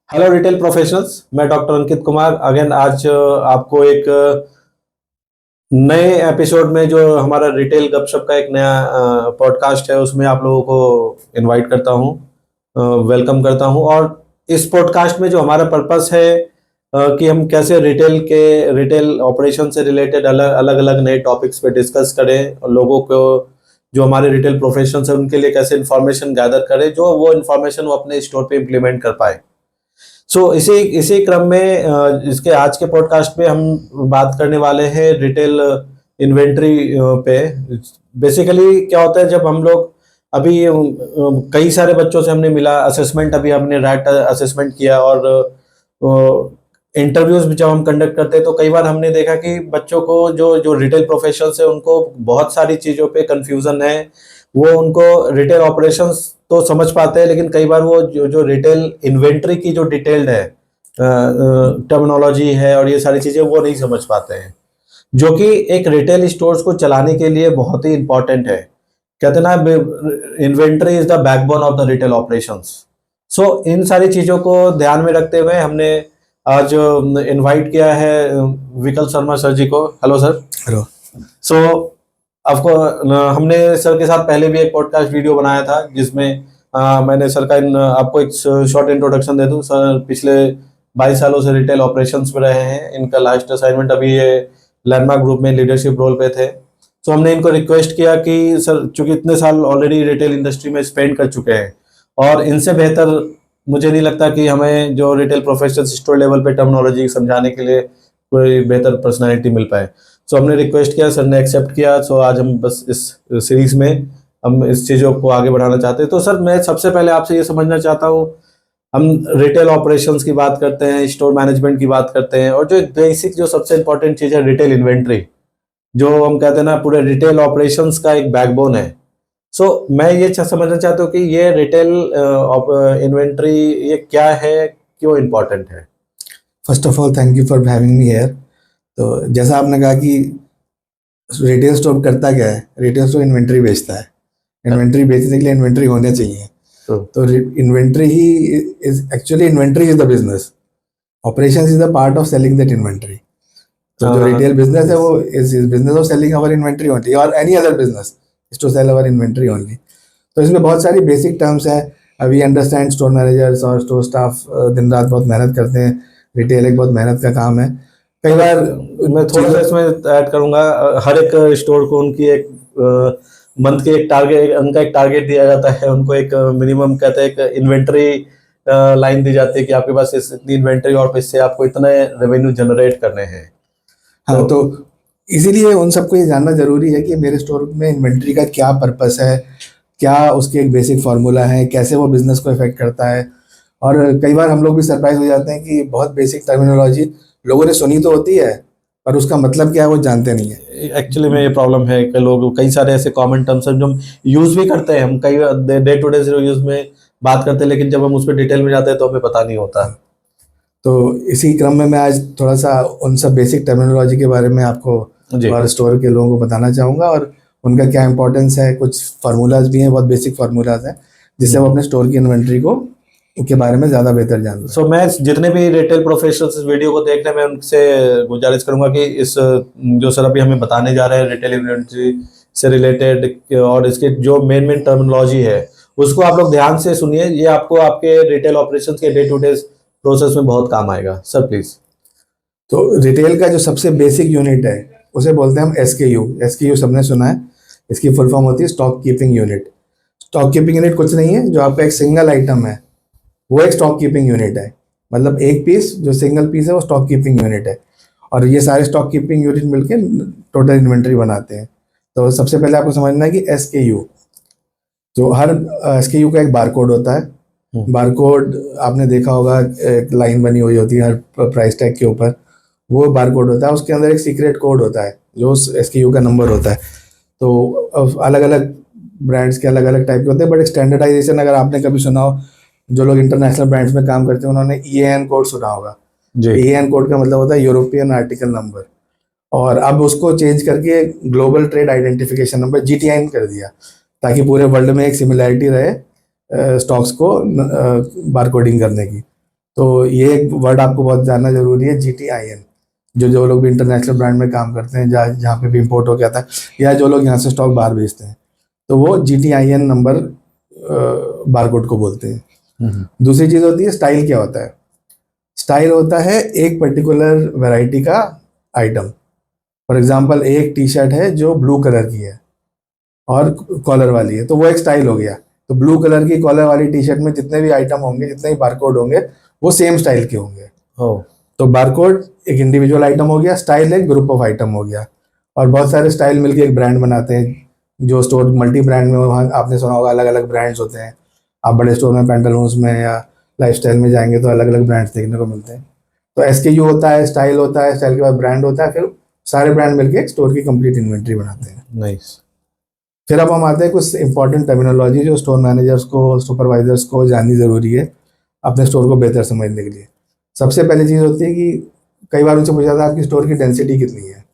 Hello retail professionals. मैं doctor Ankit Kumar again आज आपको एक नए एपिसोड में जो हमारा रिटेल गपशप का एक नया पॉडकास्ट है उसमें आप लोगों को इनवाइट करता हूँ, वेलकम करता हूँ। और इस पॉडकास्ट में जो हमारा पर्पस है कि हम कैसे रिटेल ऑपरेशन से रिलेटेड अलग अलग नए टॉपिक्स पे डिस्कस करें और लोगों को जो हमारे रिटेल प्रोफेशनल है उनके लिए कैसे इन्फॉर्मेशन गैदर करें जो वो इन्फॉर्मेशन वो अपने स्टोर पे इम्प्लीमेंट कर पाए। इसी इसी क्रम में इसके आज के पॉडकास्ट में हम बात करने वाले हैं रिटेल इन्वेंट्री पे। बेसिकली क्या होता है, जब हम लोग अभी कई सारे बच्चों से हमने मिला, असेसमेंट अभी हमने रैट असेसमेंट किया और इंटरव्यूज भी जब हम कंडक्ट करते हैं तो कई बार हमने देखा कि बच्चों को जो जो रिटेल प्रोफेशनल्स है उनको बहुत सारी चीज़ों पे कंफ्यूजन है। वो उनको रिटेल ऑपरेशंस तो समझ पाते हैं लेकिन कई बार वो जो जो रिटेल इन्वेंट्री की जो डिटेल्ड है टर्मिनोलॉजी है और ये सारी चीज़ें वो नहीं समझ पाते हैं, जो कि एक रिटेल स्टोर्स को चलाने के लिए बहुत ही इंपॉर्टेंट है। कहते हैं ना, inventory is the backbone of the retail operations. इन सारी चीज़ों को ध्यान में रखते हुए हमने आज इनवाइट किया है विकल शर्मा सर जी को। Hello sir. हेलो। सो आपको हमने सर के साथ पहले भी एक पॉडकास्ट वीडियो बनाया था जिसमें मैंने सर का आपको एक शॉर्ट इंट्रोडक्शन दे दूं। सर पिछले 22 सालों से रिटेल ऑपरेशंस में रहे हैं। इनका लास्ट असाइनमेंट अभी ये लैंडमार्क ग्रुप में लीडरशिप रोल पे थे। तो हमने इनको रिक्वेस्ट किया कि सर चूंकि इतने साल ऑलरेडी रिटेल इंडस्ट्री में स्पेंड कर चुके हैं और इनसे बेहतर मुझे नहीं लगता कि हमें जो रिटेल प्रोफेशनल स्टोर लेवल पे टर्मिनोलॉजी समझाने के लिए कोई बेहतर पर्सनालिटी मिल पाए। हमने रिक्वेस्ट किया, सर ने एक्सेप्ट किया। आज हम बस इस सीरीज में हम इस चीज़ों को आगे बढ़ाना चाहते हैं। तो सर मैं सबसे पहले आपसे ये समझना चाहता हूँ, हम रिटेल ऑपरेशंस की बात करते हैं, स्टोर मैनेजमेंट की बात करते हैं और जो बेसिक जो सबसे इंपॉर्टेंट चीज़ है रिटेल इन्वेंट्री, जो हम कहते हैं ना पूरे रिटेल ऑपरेशंस का एक बैकबोन है। मैं ये समझना चाहता हूँ कि ये रिटेल इन्वेंट्री ये क्या है, क्यों इम्पोर्टेंट है। First of all thank you for having me here. तो जैसा आपने कहा कि रिटेल स्टोर करता क्या है, रिटेल स्टोर इन्वेंट्री बेचता है। इन्वेंट्री बेचने के लिए इन्वेंट्री होने चाहिए। तो इन्वेंट्री ही is actually inventory is the business, operation is the part of selling that inventory. तो जो रिटेल बिजनेस है वो is business of selling our inventory only और any other business is to sell our inventory only. तो इसमें बहुत सारी basic terms है। अभी अंडरस्टैंड स्टोर मैनेजर्स और स्टोर स्टाफ दिन रात बहुत मेहनत करते हैं। रिटेल एक बहुत मेहनत का काम है। कई बार मैं थोड़ा सा इसमें ऐड करूंगा, हर एक स्टोर को उनकी एक मंथ के एक टारगेट, उनका एक टारगेट दिया जाता है। उनको एक मिनिमम कहते हैं एक इन्वेंट्री लाइन दी जाती है कि आपके पास इतनी इन्वेंट्री और इससे आपको इतने रेवेन्यू जनरेट करने हैं। हाँ, तो इसीलिए उन सबको ये जानना जरूरी है कि मेरे स्टोर में इन्वेंट्री का क्या पर्पस है, क्या उसकी एक बेसिक फार्मूला है, कैसे वो बिजनेस को इफेक्ट करता है। और कई बार हम लोग भी सरप्राइज हो जाते हैं कि बहुत बेसिक टर्मिनोलॉजी लोगों ने सुनी तो होती है पर उसका मतलब क्या है वो जानते नहीं है। एक्चुअली में ये प्रॉब्लम है कि लोग कई सारे ऐसे कॉमन टर्म्स हैं जो हम यूज भी करते हैं, हम कई डे टू डे यूज में बात करते हैं लेकिन जब हम उस पर डिटेल में जाते हैं तो हमें पता नहीं होता। तो इसी क्रम में मैं आज थोड़ा सा उन सब बेसिक टर्मिनोलॉजी के बारे में आपको और स्टोर के लोगों को बताना चाहूँगा और उनका क्या इंपॉर्टेंस है। कुछ फार्मूलाज भी हैं, बहुत बेसिक फार्मूलाज हैं जिससे वो अपने स्टोर की इन्वेंट्री को के बारे में ज़्यादा बेहतर जान सो मैं जितने भी रिटेल प्रोफेशनल्स इस वीडियो को देख रहे हैं मैं उनसे गुजारिश करूंगा कि इस जो सर अभी हमें बताने जा रहे हैं रिटेल इन्वेंट्री से रिलेटेड और इसके जो मेन टर्मिनोलॉजी है उसको आप लोग ध्यान से सुनिए। ये आपको आपके रिटेल ऑपरेशंस के डे टू डे प्रोसेस में बहुत काम आएगा। Sir please. तो रिटेल का जो सबसे बेसिक यूनिट है उसे बोलते हैं हम SKU। SKU सबने सुना है, इसकी फुल फॉर्म होती है stock keeping unit. Stock keeping unit कुछ नहीं है, जो आपका एक सिंगल आइटम है वो एक स्टॉक कीपिंग यूनिट है। मतलब एक पीस जो सिंगल पीस है वो स्टॉक कीपिंग यूनिट है और ये सारे स्टॉक कीपिंग यूनिट मिलके टोटल इन्वेंट्री बनाते हैं। तो सबसे पहले आपको समझना है कि SKU, तो हर SKU का एक बारकोड होता है। बारकोड आपने देखा होगा, एक लाइन बनी हुई होती है हर प्राइस टैग के ऊपर, वो बारकोड होता है। उसके अंदर एक सीक्रेट कोड होता है जो SKU का नंबर होता है। तो अलग अलग ब्रांड्स के अलग अलग टाइप के होते हैं, बट स्टैंडर्डाइजेशन अगर आपने कभी सुना हो, जो लोग इंटरनेशनल ब्रांड्स में काम करते हैं उन्होंने EAN कोड सुना होगा। EAN कोड का मतलब होता है यूरोपियन आर्टिकल नंबर, और अब उसको चेंज करके global trade identification number GTIN कर दिया ताकि पूरे वर्ल्ड में एक सिमिलैरिटी रहे स्टॉक्स को बारकोडिंग करने की। तो ये एक वर्ड आपको बहुत जानना जरूरी है, GTIN। जो लोग भी इंटरनेशनल ब्रांड में काम करते हैं, जहाँ पे भी इम्पोर्ट हो गया था, या जो लोग यहाँ से स्टॉक बाहर बेचते हैं, तो वो GTIN नंबर बारकोड को बोलते हैं। दूसरी चीज़ होती है स्टाइल। क्या होता है स्टाइल? होता है एक पर्टिकुलर वैरायटी का आइटम। फॉर एग्जांपल, एक टी शर्ट है जो ब्लू कलर की है और कॉलर वाली है, तो वो एक स्टाइल हो गया। तो ब्लू कलर की कॉलर वाली टी शर्ट में जितने भी आइटम होंगे, जितने भी बारकोड होंगे, वो सेम स्टाइल के होंगे। तो बारकोड एक इंडिविजुअल आइटम हो गया, स्टाइल एक ग्रुप ऑफ आइटम हो गया। और बहुत सारे स्टाइल मिलके एक ब्रांड बनाते हैं। जो स्टोर मल्टी ब्रांड में, वहाँ आपने सुना होगा अलग अलग ब्रांड्स होते हैं। आप बड़े स्टोर में, पैंटालून्स में या लाइफस्टाइल में जाएंगे तो अलग अलग ब्रांड्स देखने को मिलते हैं। तो SKU होता है, स्टाइल होता है, स्टाइल के बाद ब्रांड होता है, फिर सारे ब्रांड मिलके एक स्टोर की कंप्लीट इन्वेंट्री बनाते हैं। नाइस। फिर अब हम आते हैं कुछ इंपॉर्टेंट टर्मिनोलॉजी जो स्टोर मैनेजर्स को, सुपरवाइजर्स को जाननी ज़रूरी है अपने स्टोर को बेहतर समझने के लिए। सबसे पहली चीज़ होती है कि कई बार उनसे पूछा था आपकी स्टोर की डेंसिटी कितनी है।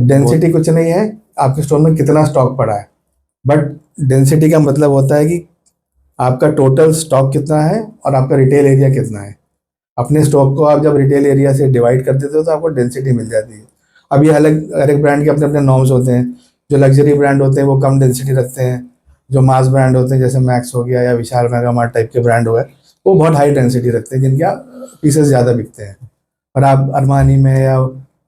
डेंसिटी कुछ नहीं है, आपके स्टोर में कितना स्टॉक पड़ा है। बट डेंसिटी का मतलब होता है कि आपका टोटल स्टॉक कितना है और आपका रिटेल एरिया कितना है। अपने स्टॉक को आप जब रिटेल एरिया से डिवाइड कर देते हो तो आपको डेंसिटी मिल जाती है। अब ये हर एक ब्रांड के अपने अपने नॉर्म्स होते हैं। जो लग्जरी ब्रांड होते हैं वो कम डेंसिटी रखते हैं। जो मास ब्रांड होते हैं जैसे मैक्स हो गया या विशाल मेगा मार्ट टाइप के ब्रांड हो गए, वो बहुत हाई डेंसिटी रखते हैं, जिनके पीसेस ज़्यादा बिकते हैं। और आप अरमानी में या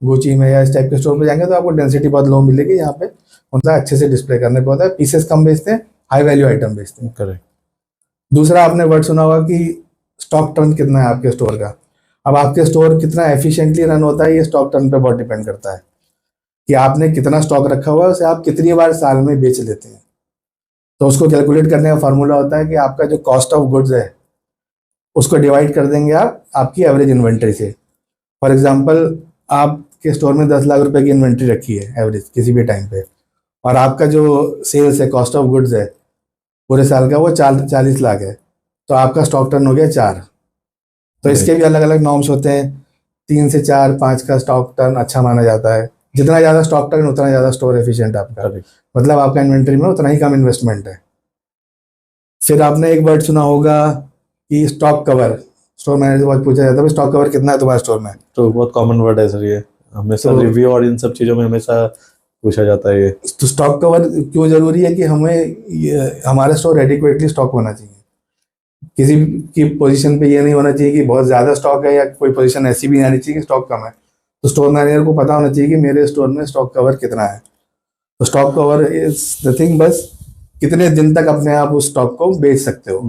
गुची में या इस टाइप के स्टोर पे जाएंगे तो आपको डेंसिटी बहुत लो मिलेगी। यहाँ पे उनका अच्छे से डिस्प्ले करने को होता है, पीसेस कम बेचते हैं, हाई वैल्यू आइटम बेचते हैं। करेक्ट। दूसरा आपने वर्ड सुना होगा कि स्टॉक टर्न कितना है आपके स्टोर का। अब आपके स्टोर कितना एफिशिएंटली रन होता है, ये स्टॉक टर्न पे बहुत डिपेंड करता है कि आपने कितना स्टॉक रखा हुआ है, उसे आप कितनी बार साल में बेच लेते हैं। तो उसको कैलकुलेट करने का फार्मूला होता है कि आपका जो कॉस्ट ऑफ गुड्स है उसको डिवाइड कर देंगे आप आपकी एवरेज इन्वेंट्री से। फॉर एग्जांपल, आपके स्टोर में 10 लाख रुपए की इन्वेंट्री रखी है एवरेज किसी भी टाइम पे, और आपका जो सेल्स है, कॉस्ट ऑफ गुड्स है पूरे साल का, वो 40 लाख है, तो आपका स्टॉक टर्न हो गया 4। तो इसके भी अलग अलग नॉर्म्स होते हैं। 3 से 4, 5 का स्टॉक टर्न अच्छा माना जाता है। जितना ज़्यादा स्टॉक टर्न उतना ज़्यादा स्टोर एफिशिएंट आपका, मतलब आपका इन्वेंट्री में उतना ही कम इन्वेस्टमेंट है। फिर आपने एक वर्ड सुना होगा कि स्टॉक कवर। स्टोर मैनेजर बहुत पूछा जाता है स्टॉक कवर कितना है तुम्हारे स्टोर में। तो बहुत कॉमन वर्ड है सर, ये हमेशा रिव्यू और इन सब चीज़ों में हमेशा पूछा जाता है ये। तो स्टॉक कवर क्यों जरूरी है कि हमें हमारा स्टोर एडिक्वेटली स्टॉक होना चाहिए। किसी की पोजीशन पे ये नहीं होना चाहिए कि बहुत ज़्यादा स्टॉक है, या कोई पोजीशन ऐसी भी नहीं आनी चाहिए कि स्टॉक कम है। तो स्टोर मैनेजर को पता होना चाहिए कि मेरे स्टोर में स्टॉक कवर कितना है। तो stock cover is the thing, बस कितने दिन तक अपने आप उस स्टॉक को बेच सकते हो।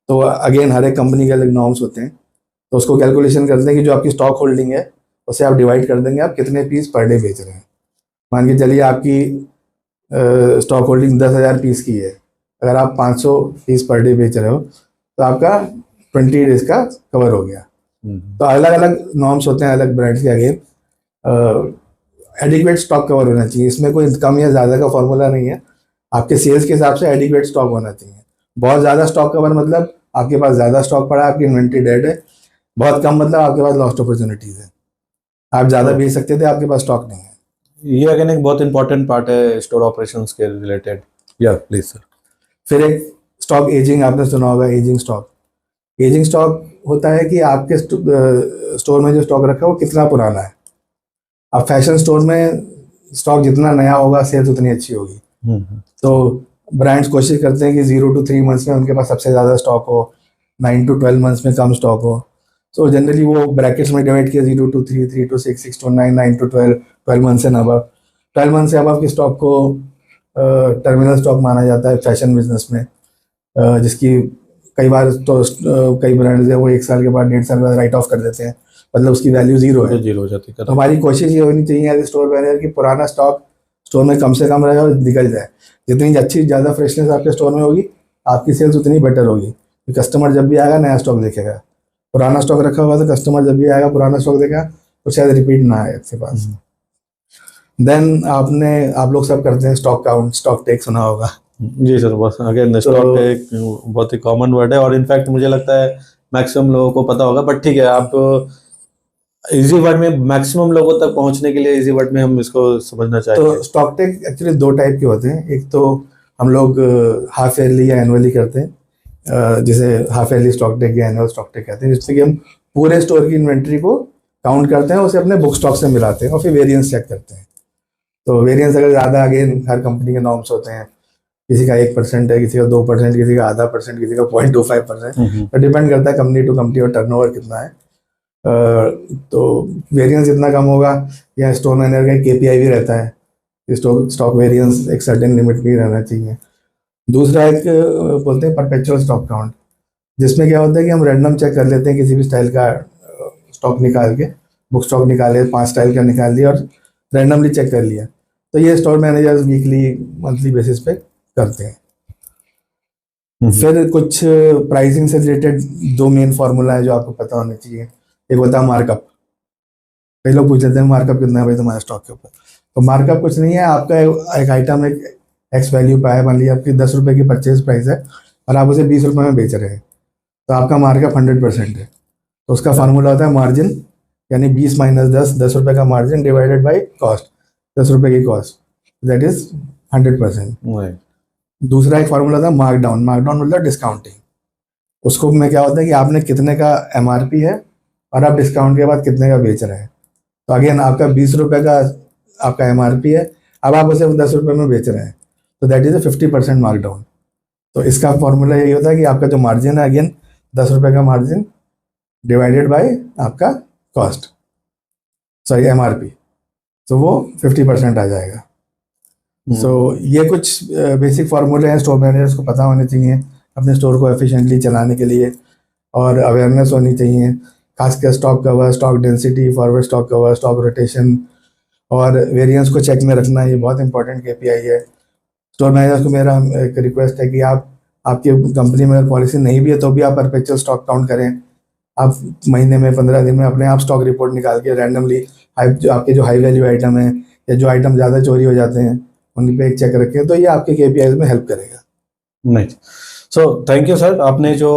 तो अगेन हर एक कंपनी के अलग नॉर्म्स होते हैं, तो उसको कैलकुलेशन करते हैं कि जो आपकी स्टॉक होल्डिंग है उसे आप डिवाइड कर देंगे आप कितने पीस पर डे बेच रहे हैं। मान के चलिए आपकी स्टॉक होल्डिंग 10,000 पीस की है। अगर आप 500 पीस पर डे बेच रहे हो तो आपका 20 डेज का कवर हो गया। तो अलग अलग नॉर्म्स होते हैं अलग ब्रांड्स के। अगेन एडिक्वेट स्टॉक कवर होना चाहिए, इसमें कोई कम या ज़्यादा का फॉर्मूला नहीं है। आपके सेल्स के हिसाब से एडिक्वेट स्टॉक होना चाहिए। बहुत ज़्यादा स्टॉक कवर मतलब आपके पास ज़्यादा स्टॉक पड़ा है, आपकी इन्वेंट्री डेड है। बहुत कम मतलब आपके पास लॉस्ट अपॉर्चुनिटीज़ है, आप ज़्यादा बेच सकते थे, आपके पास स्टॉक नहीं है। ये अगेन एक बहुत इंपॉर्टेंट पार्ट है स्टोर ऑपरेशंस के रिलेटेड। या प्लीज सर। फिर एक स्टॉक एजिंग, आपने सुना होगा एजिंग स्टॉक। एजिंग स्टॉक होता है कि आपके स्टोर में जो स्टॉक रखा है वो कितना पुराना है। अब फैशन स्टोर में स्टॉक जितना नया होगा सेल्स उतनी अच्छी होगी। तो ब्रांड्स कोशिश करते हैं कि 0 to 3 मंथ्स में उनके पास सबसे ज़्यादा स्टॉक हो, 9 to 12 मंथ्स में कम स्टॉक हो। तो जनरली वो ब्रैकेट्स में डिवाइड किया 0 to 3, 3 to 6, 6 to 9, 9 to 12, 12 months and above. 12 month से अबव के स्टॉक को टर्मिनल स्टॉक माना जाता है फैशन बिजनेस में, जिसकी कई बार तो कई ब्रांड्स है वो 1 साल के बाद, 1.5 साल बाद राइट ऑफ कर देते हैं, मतलब उसकी वैल्यू जीरो है, जीरो हो जाती है। तो हमारी कोशिश ये होनी चाहिए एज ए स्टोर मैनेजर कि पुराना स्टॉक स्टोर में कम से कम रहे और निकल जाए। जितनी अच्छी ज़्यादा फ्रेशनेस आपके स्टोर में होगी आपकी सेल्स उतनी बेटर होगी। कस्टमर जब भी आएगा नया स्टॉक देखेगा। पुराना स्टॉक रखा हुआ तो कस्टमर जब भी आएगा पुराना स्टॉक देखेगा तो शायद रिपीट ना आए आपके पास। देन आप लोग सब करते हैं स्टॉक काउंट, स्टॉक टेक सुना होगा। जी सर, बस अगेन स्टॉक टेक बहुत ही कॉमन वर्ड है और इनफैक्ट मुझे लगता है मैक्सिमम लोगों को पता होगा, बट ठीक है आप इजी वर्ड में मैक्सिमम लोगों तक पहुंचने के लिए इजी वर्ड में हम इसको समझना चाहेंगे। तो स्टॉक टेक एक्चुअली 2 टाइप के होते हैं। एक तो हम लोग हाफ ईयरली या एनुअली करते हैं, जिसे हाफ ईयरली स्टॉक टेक या एनुअल स्टॉक टेक कहते हैं, जिसमें कि हम पूरे स्टोर की इन्वेंट्री को काउंट करते हैं, उसे अपने बुक स्टॉक से मिलाते हैं और फिर वेरिएंस चेक करते हैं। तो वेरिएंस अगर ज़्यादा, अगेन हर कंपनी के नॉर्म्स होते हैं, किसी का 1% है, किसी का 2%, किसी का आधा %, किसी का 0.25%, तो डिपेंड करता है कंपनी टू कंपनी और टर्नओवर कितना है। तो वेरिएंस जितना कम होगा, या स्टोर मैनेजर का केपीआई भी रहता है, स्टॉक वेरिएंस एक सर्टेन लिमिट भी रहना चाहिए। दूसरा एक बोलते हैं परपेचुअल स्टॉक काउंट, जिसमें क्या होता है कि हम रैंडम चेक कर लेते हैं किसी भी स्टाइल का स्टॉक निकाल के, बुक स्टॉक निकाले, 5 स्टाइल का निकाल दिया और रैंडमली चेक कर लिया। तो ये store managers weekly monthly basis पे करते हैं। फिर कुछ प्राइसिंग से रिलेटेड 2 मेन फार्मूला है जो आपको पता होना चाहिए। एक होता है मार्कअप। कई लोग पूछ लेते हैं मार्कअप कितना है भाई तुम्हारे स्टॉक के ऊपर। तो मार्कअप कुछ नहीं है, आपका एक आइटम एक एक्स वैल्यू पे है, मान लीजिए आपकी 10 रुपये की परचेज प्राइस है और आप उसे 20 रुपये में बेच रहे हैं, तो आपका मार्कअप 100% है। तो उसका फार्मूला होता है मार्जिन, यानी 20 - 10, 10 रुपये का मार्जिन डिवाइडेड बाई कॉस्ट, 10 रुपये की कॉस्ट, दैट इज 100%। दूसरा एक फार्मूला था मार्कडाउन। मार्कडाउन मतलब डिस्काउंटिंग। उसको में क्या होता है कि आपने कितने का एमआरपी है और आप डिस्काउंट के बाद कितने का बेच रहे हैं। तो अगेन आपका 20 रुपये का आपका एमआरपी है, अब आप उसे 10 रुपये में बेच रहे हैं, तो दैट इज 50% मार्कडाउन। तो इसका फॉर्मूला यही होता है कि आपका जो मार्जिन है, अगेन 10 रुपये का मार्जिन डिवाइडेड बाय आपका कॉस्ट, सॉरी एमआरपी, तो वो 50% आ जाएगा। सो ये कुछ बेसिक फार्मूले हैं, स्टोर मैनेजर्स को पता होने चाहिए अपने स्टोर को एफिशिएंटली चलाने के लिए, और अवेयरनेस होनी चाहिए, खासकर stock cover, stock density, forward stock cover, stock rotation और वेरिएंस को चेक में रखना, ये बहुत इंपॉर्टेंट केपीआई है। स्टोर मैनेजर्स को मेरा एक रिक्वेस्ट है कि आपकी कंपनी में अगर पॉलिसी नहीं भी है तो भी आप परपेचुअल स्टॉक काउंट करें। आप महीने में 15 दिन में अपने आप स्टॉक रिपोर्ट निकाल के रैंडमली जो आपके जो हाई वैल्यू आइटम है या जो आइटम ज़्यादा चोरी हो जाते हैं उन पे एक चेक रखें, तो ये आपके केपीआई में हेल्प करेगा। नहीं, सो थैंक यू सर। आपने जो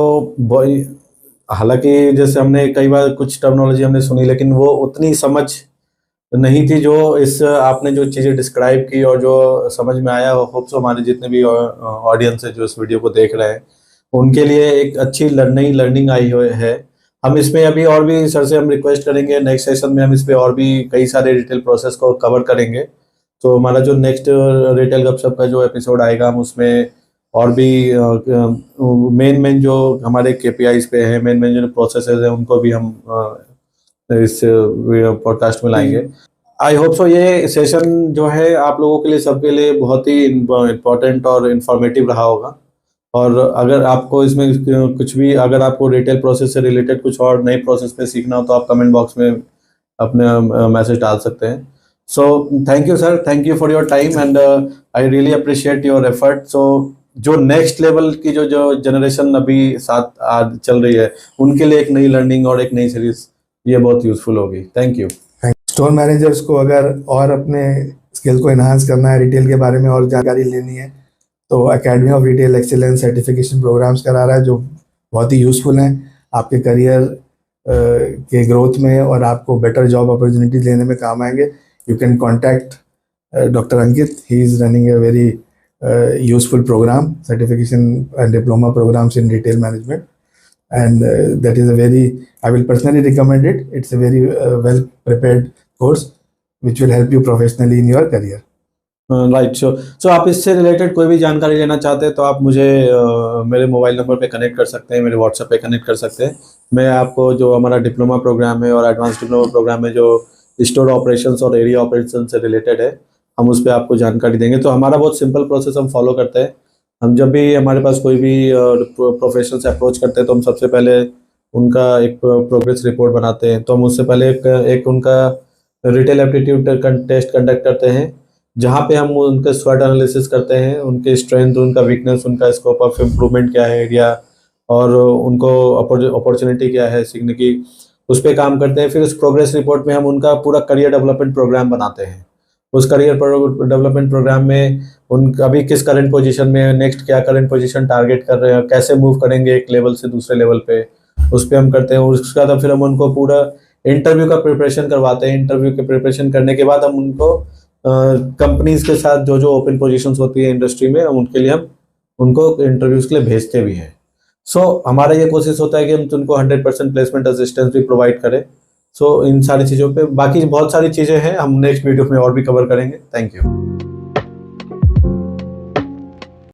हालांकि जैसे हमने कई बार कुछ टर्मिनोलॉजी हमने सुनी, लेकिन वो उतनी समझ नहीं थी जो इस आपने जो चीज़ें डिस्क्राइब की और जो समझ में आया। होप सो हमारे जितने भी ऑडियंस है जो इस वीडियो को देख रहे हैं उनके लिए एक अच्छी लर्निंग आई हुई है। हम इसमें अभी और भी सर से हम रिक्वेस्ट करेंगे, नेक्स्ट सेशन में हम इस पे और भी कई सारे रिटेल प्रोसेस को कवर करेंगे। तो हमारा जो नेक्स्ट रिटेल गपशप का जो एपिसोड आएगा हम उसमें और भी मेन जो हमारे केपीआईज पे है, मेन जो प्रोसेसेस हैं उनको भी हम इस पॉडकास्ट में लाएंगे। आई होप सो ये सेशन जो है आप लोगों के लिए, सबके लिए बहुत ही इम्पोर्टेंट और इन्फॉर्मेटिव रहा होगा। और अगर आपको इसमें कुछ भी, अगर आपको रिटेल प्रोसेस से रिलेटेड कुछ और नए प्रोसेस पे सीखना हो तो आप कमेंट बॉक्स में अपने मैसेज डाल सकते हैं। So thank you sir, thank you for your time and I really appreciate your effort. So जो नेक्स्ट लेवल की जो जनरेशन अभी साथ आज चल रही है उनके लिए एक नई लर्निंग और एक नई सीरीज ये बहुत यूजफुल होगी। Thank you. स्टोर मैनेजर्स को अगर और अपने स्किल को इन्हांस करना है, रिटेल के बारे में और जानकारी लेनी है, तो academy of retail excellence certification programs करा रहा है जो बहुत ही यूज़फुल हैं आपके करियर के ग्रोथ में और आपको बेटर जॉब अपॉर्चुनिटीज लेने में काम आएंगे। You can contact doctor Ankit, he is running a very useful program, certification and diploma programs in retail management, and that is a very, I will personally recommend it. It's a very well prepared course which will help you professionally in your career. Right, so आप इससे related कोई भी जानकारी लेना चाहते हैं तो आप मुझे मेरे मोबाइल नंबर पे कनेक्ट कर सकते हैं, मेरे व्हाट्सएप पे कनेक्ट कर सकते हैं। मैं आपको जो हमारा डिप्लोमा प्रोग्राम है और एडवांस डिप्लोमा प्रोग्राम है जो स्टोर ऑपरेशंस और एरिया ऑपरेशन से रिलेटेड है, हम उस पर आपको जानकारी देंगे। तो हमारा बहुत सिंपल प्रोसेस हम फॉलो करते हैं। हम जब भी हमारे पास कोई भी प्रोफेशनल से अप्रोच करते हैं तो हम सबसे पहले उनका एक प्रोग्रेस रिपोर्ट बनाते हैं। तो हम उससे पहले एक उनका रिटेल एप्टीट्यूड टेस्ट कंडक्ट करते हैं, जहाँ पे हम उनके स्वॉट एनालिसिस करते हैं, उनके स्ट्रेंथ, उनका वीकनेस, उनका स्कोप ऑफ इम्प्रूवमेंट क्या है एरिया, और उनको अपॉर्चुनिटी क्या है सीखने की, उस पर काम करते हैं। फिर उस प्रोग्रेस रिपोर्ट में हम उनका पूरा करियर डेवलपमेंट प्रोग्राम बनाते हैं। उस करियर डेवलपमेंट प्रोग्राम में उनका अभी किस करंट पोजीशन में, नेक्स्ट क्या करंट पोजीशन टारगेट कर रहे हैं, कैसे मूव करेंगे एक लेवल से दूसरे लेवल पे, उस पर हम करते हैं। उसके बाद फिर हम उनको पूरा इंटरव्यू का प्रिपरेशन करवाते हैं। इंटरव्यू के प्रिपरेशन करने के बाद हम उनको कंपनीज के साथ जो ओपन पोजीशंस होती है इंडस्ट्री में, उनको इंटरव्यूज के लिए भेजते भी हैं। सो हमारा ये कोशिश होता है कि हम तुमको 100% प्लेसमेंट असिस्टेंस भी प्रोवाइड करें। सो इन सारी चीज़ों पे बाकी बहुत सारी चीज़ें हैं, हम नेक्स्ट वीडियो में और भी कवर करेंगे। Thank you.